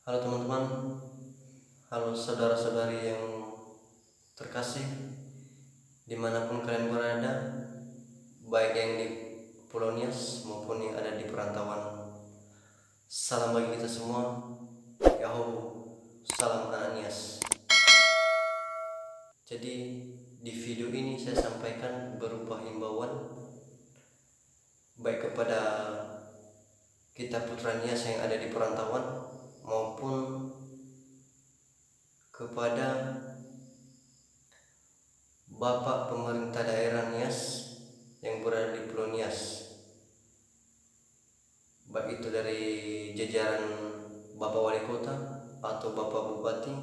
Halo teman-teman, halo saudara-saudari yang terkasih, dimanapun kalian berada, baik yang di Pulau Nias maupun yang ada di perantauan. Salam bagi kita semua, Yahoo, salam anak Nias. Jadi di video ini saya sampaikan berupa himbauan baik kepada kita putra Nias yang ada di perantauan maupun kepada Bapak Pemerintah Daerah Nias yang berada di Pulau Nias, baik itu dari jajaran Bapak Wali Kota atau Bapak Bupati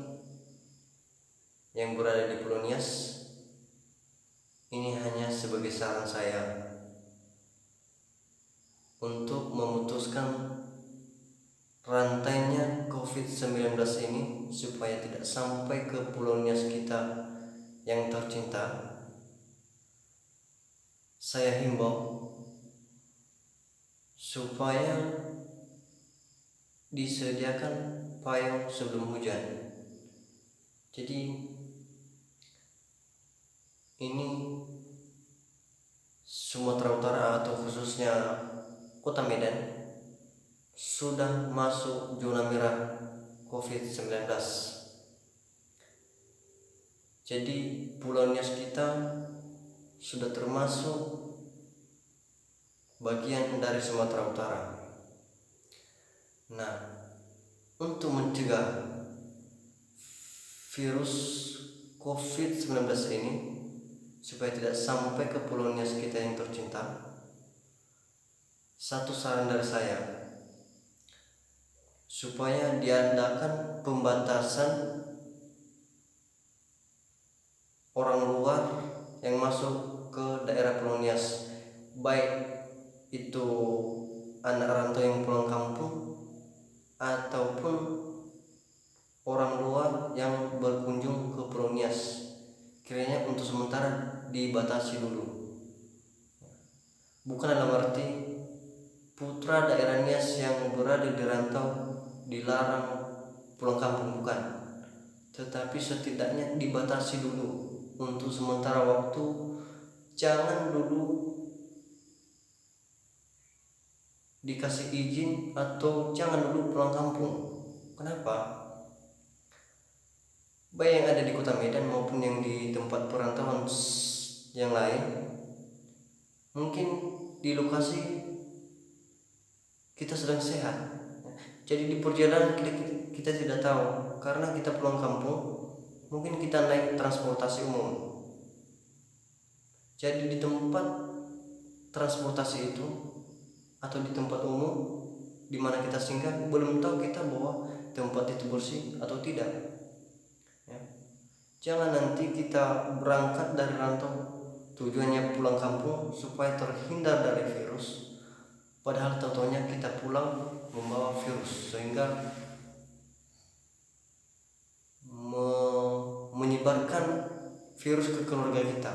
yang berada di Pulau Nias. Ini hanya sebagai saran saya untuk memutuskan rantainya COVID-19 ini supaya tidak sampai ke Pulau Nias kita yang tercinta. Saya himbau supaya disediakan payung sebelum hujan. Jadi ini Sumatera Utara atau khususnya Kota Medan sudah masuk zona merah COVID-19. Jadi Pulau Nias kita sudah termasuk bagian dari Sumatera Utara. Nah, untuk mencegah virus COVID-19 ini supaya tidak sampai ke Pulau Nias kita yang tercinta, satu saran dari saya supaya diadakan pembatasan orang luar yang masuk ke daerah Pulau Nias, baik itu anak rantau yang pulang kampung ataupun orang luar yang berkunjung ke Pulau Nias. Kiranya untuk sementara dibatasi dulu, bukan dalam arti putra daerah Nias yang berada di rantau dilarang pulang kampung, bukan, tetapi setidaknya dibatasi dulu untuk sementara waktu. Jangan dulu dikasih izin atau jangan dulu pulang kampung. Kenapa? Baik yang ada di Kota Medan maupun yang di tempat perantauan yang lain, mungkin di lokasi kita sedang sehat, jadi di perjalanan kita tidak tahu, karena kita pulang kampung mungkin kita naik transportasi umum. Jadi di tempat transportasi itu atau di tempat umum di mana kita singgah, belum tahu kita bahwa tempat itu bersih atau tidak. Jangan nanti kita berangkat dari rantau tujuannya pulang kampung supaya terhindar dari virus, padahal tentunya kita pulang membawa virus sehingga menyebarkan virus ke keluarga kita,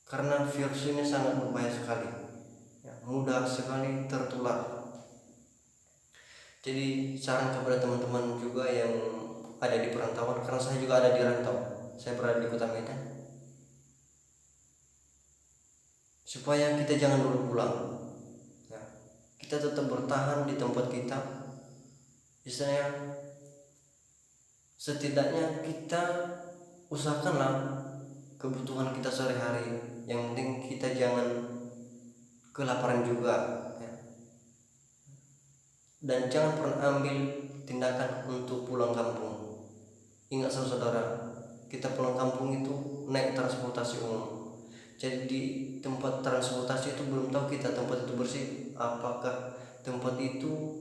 karena virus ini sangat berbahaya sekali, mudah sekali tertular. Jadi saran kepada teman-teman juga yang ada di perantauan, karena saya juga ada di rantau, saya berada di Kota Medan, supaya kita jangan dulu pulang, kita tetap bertahan di tempat kita. Misalnya setidaknya kita usahakanlah kebutuhan kita sehari-hari, yang penting kita jangan kelaparan juga, dan jangan pernah ambil tindakan untuk pulang kampung. Ingat saudara, kita pulang kampung itu naik transportasi umum. Jadi di tempat transportasi itu belum tahu kita tempat itu bersih, apakah tempat itu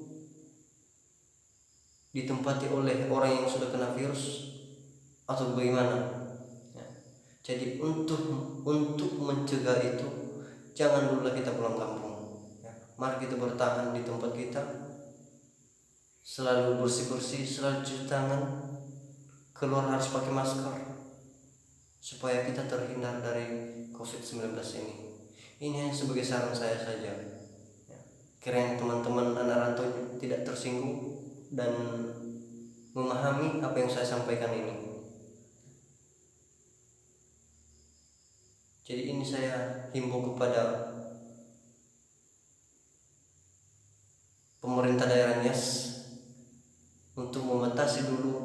ditempati oleh orang yang sudah kena virus atau bagaimana. Jadi untuk mencegah itu, jangan dulu kita pulang kampung. Mari kita bertahan di tempat kita, selalu bersih-bersih, selalu cuci tangan, keluar harus pakai masker, supaya kita terhindar dari COVID-19 ini. Ini hanya sebagai saran saya saja. Kiranya teman-teman anak rantau tidak tidak tersinggung dan memahami apa yang saya sampaikan ini. Jadi ini saya himbau kepada pemerintah daerah Nias untuk membatasi dulu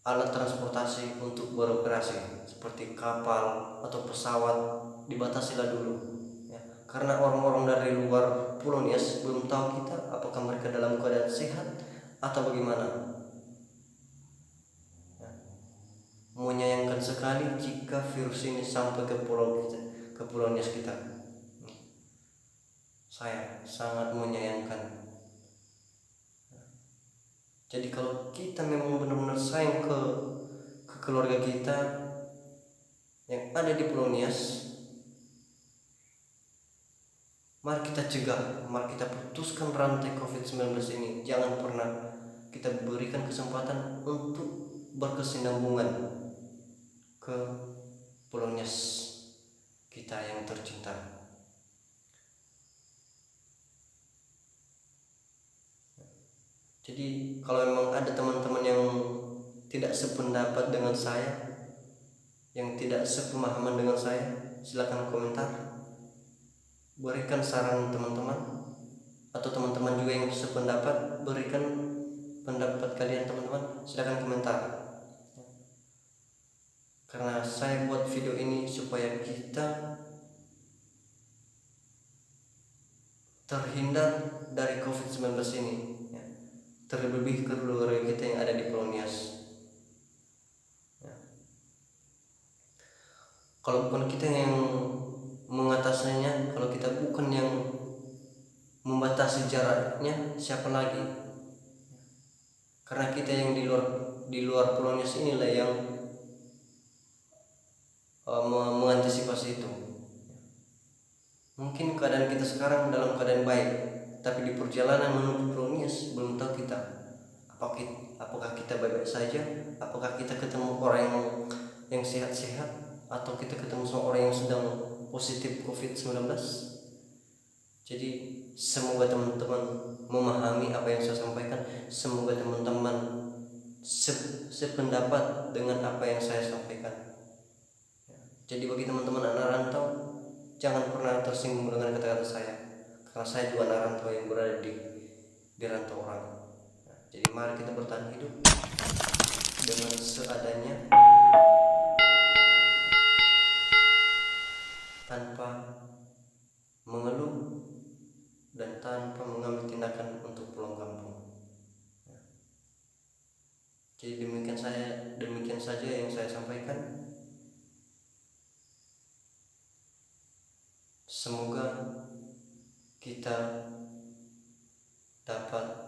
alat transportasi untuk beroperasi seperti kapal atau pesawat, dibatasilah dulu ya. Karena orang-orang dari luar Pulau Nias belum tahu kita apakah mereka dalam keadaan sehat atau bagaimana. Menyayangkan sekali jika virus ini sampai ke pulau kita, ke Pulau Nias kita. Saya sangat menyayangkan. Jadi kalau kita memang benar-benar sayang ke keluarga kita yang ada di Pulau Nias, mari kita cegah, mari kita putuskan rantai COVID-19 ini. Jangan pernah kita berikan kesempatan untuk berkesinambungan ke Pulau Nias kita yang tercinta. Jadi kalau memang ada teman-teman yang tidak sependapat dengan saya, yang tidak sepemahaman dengan saya, silakan komentar, berikan saran teman-teman, atau teman-teman juga yang sependapat, berikan pendapat kalian teman-teman, silakan komentar. Karena saya buat video ini supaya kita terhindar dari COVID-19 ini ya. Terlebih keluarga kita yang ada di Pulau Nias ya. Kalau bukan kita yang mengatasinya, kalau kita bukan yang membatasi jaraknya, siapa lagi? Karena kita yang di luar Pulau Nias inilah yang mengantisipasi itu. Mungkin keadaan kita sekarang dalam keadaan baik, tapi di perjalanan menuju Pulau Nias belum tahu kita apakah kita baik-baik saja, apakah kita ketemu orang yang sehat-sehat, atau kita ketemu seorang yang sedang positif COVID-19. Jadi semoga teman-teman memahami apa yang saya sampaikan, semoga teman-teman sependapat dengan apa yang saya sampaikan. Jadi bagi teman-teman anak rantau, jangan pernah tersinggung dengan kata-kata saya, karena saya juga anak rantau yang berada di rantau orang. Jadi mari kita bertahan hidup dengan seadanya, tanpa mengeluh dan tanpa mengambil tindakan untuk pulang kampung. Jadi demikian saja yang saya sampaikan. Semoga kita dapat